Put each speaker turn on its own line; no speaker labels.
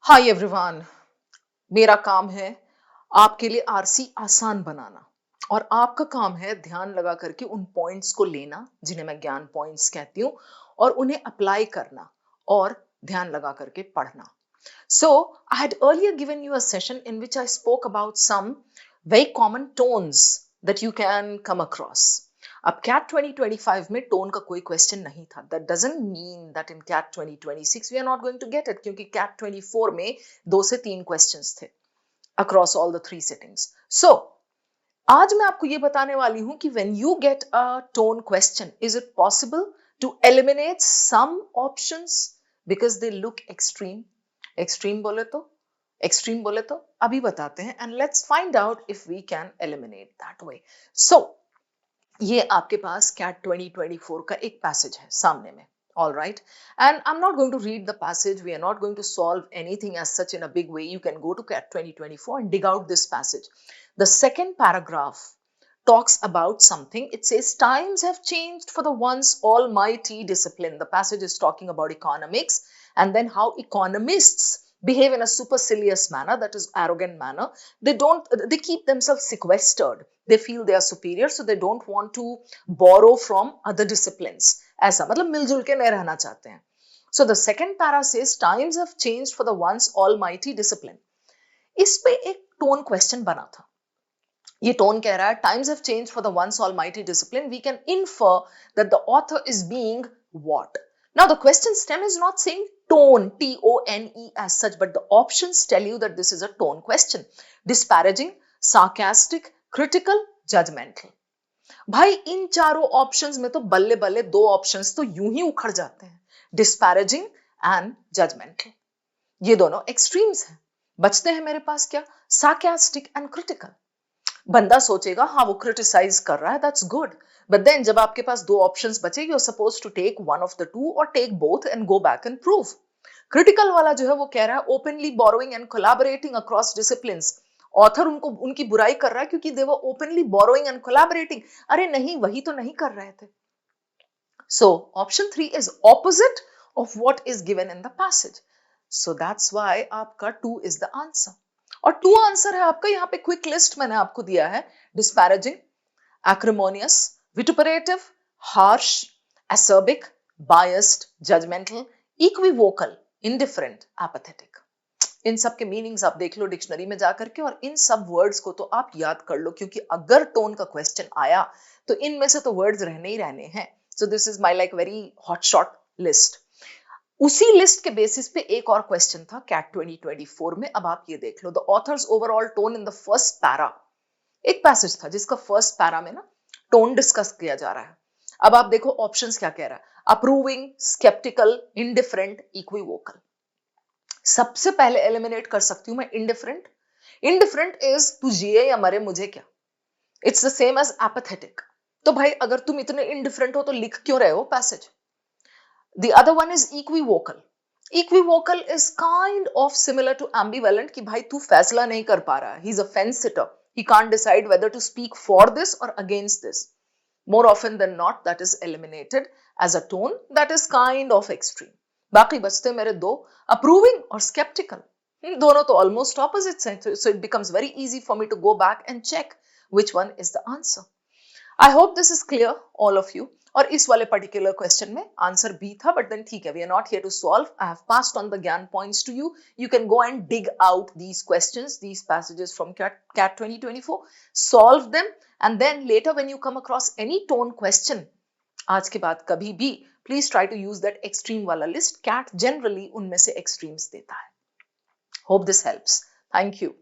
Hi everyone. मेरा काम है आपके लिए आरसी आसान बनाना और आपका काम है ध्यान लगा करके उन पॉइंट्स को लेना जिन्हें मैं ज्ञान पॉइंट्स कहती हूँ और उन्हें अप्लाई करना और ध्यान लगा करके पढ़ना. So, I had earlier given you a session in which I spoke about some very common tones that you can come across. अब CAT 2025 में टोन का कोई क्वेश्चन नहीं था. That doesn't mean that in CAT 2026 we are not going to get it, क्योंकि CAT 24 में 2 से 3 questions थे across all the 3 sittings. So, आज मैं आपको ये बताने वाली हूं कि when you get a tone question, is it possible to eliminate some options because they look extreme? Extreme बोले तो अभी बताते हैं and let's find out if we can eliminate that way. So, ये आपके पास CAT 2024 का एक पैसेज है सामने में. All right, and I'm not going to read the passage. We are not going to solve anything as such in a big way. You can go to CAT 2024 and dig out this passage. The second paragraph talks about something. It says times have changed for the once almighty discipline. The passage is talking about economics and then how economists behave in a supercilious manner, that is arrogant manner. They keep themselves sequestered. They feel they are superior, so they don't want to borrow from other disciplines. ऐसा मतलब मिलजुल के नहीं रहना चाहते हैं. So the second para says times have changed for the once almighty discipline. इस पे एक टोन क्वेश्चन बना था. ये टोन कह रहा है times have changed for the once almighty discipline. We can infer that the author is being what? Now the question stem is not saying tone, T-O-N-E as such, but the options tell you that this is a tone question. Disparaging, sarcastic, critical, judgmental. भाई इन चारों options में तो बल्ले बल्ले दो options तो यूं ही उखड़ जाते हैं, डिस्पैरेजिंग एंड जजमेंटल. ये दोनों एक्सट्रीम्स हैं. बचते हैं मेरे पास क्या? Sarcastic and critical. बंदा सोचेगा हाँ वो क्रिटिसाइज कर रहा है, दैट्स गुड, बट देन जब आपके पास दो ऑप्शंस बचे, you are suppose to take one of the two और take both and go back and prove. Critical वाला जो है वो कह रहा है openly borrowing and collaborating across disciplines. Author उनकी बुराई कर रहा है क्योंकि they were openly borrowing and collaborating. अरे नहीं, वही तो नहीं कर रहे थे. So option 3 is opposite of what is given in the passage. So that's why आपका 2 इज द आंसर. और 2 आंसर है आपका. यहाँ पे क्विक लिस्ट मैंने आपको दिया है. Disparaging, acrimonious, vituperative, harsh, acerbic, biased, judgmental, equivocal, indifferent, apathetic. इन सब के मीनिंग्स आप देख लो डिक्शनरी में जाकर के और इन सब वर्ड्स को तो आप याद कर लो, क्योंकि अगर टोन का क्वेश्चन आया तो इनमें से तो वर्ड्स रहने ही रहने हैं. So this is my like very hot shot list. उसी लिस्ट के बेसिस पे एक और क्वेश्चन था कैट 2024 में. अब आप ये देख लो, the author's overall tone in the first para. एक पैसेज था जिसका फर्स्ट पैरा में ना टोन डिस्कस किया जा रहा है. अब आप देखो ऑप्शंस क्या कह रहा है. Approving, sceptical, indifferent, equivocal. सबसे पहले एलिमिनेट कर सकती हूं मैं इंडिफरेंट. इंडिफरेंट इज तू जिए या मरे मुझे क्या. It's the same as apathetic. तो भाई अगर तुम इतने इंडिफरेंट हो तो लिख क्यों रहे हो passage. The other one is equivocal. Equivocal is kind of similar to ambivalent कि भाई तू फैसला नहीं कर पा रहा है. He is a fence sitter. He can't decide whether to speak for this or against this. More often than not, that is eliminated as a tone that is kind of extreme. बाकी बचते मेरे दो, approving और skeptical. दोनों तो almost opposites हैं, so it becomes very easy for me to go back and check which one is the answer. I hope this is clear, all of you. और इस वाले पर्टिकुलर क्वेश्चन में answer B था, but then ठीक है, we are not here to solve. I have passed on the gyan points to you. You can go and dig out these questions, these passages from CAT 2024, solve them, and then later when you come across any tone question आज के बाद कभी भी, please try to use that extreme वाला list. CAT generally उनमें से extremes देता है. Hope this helps. Thank you.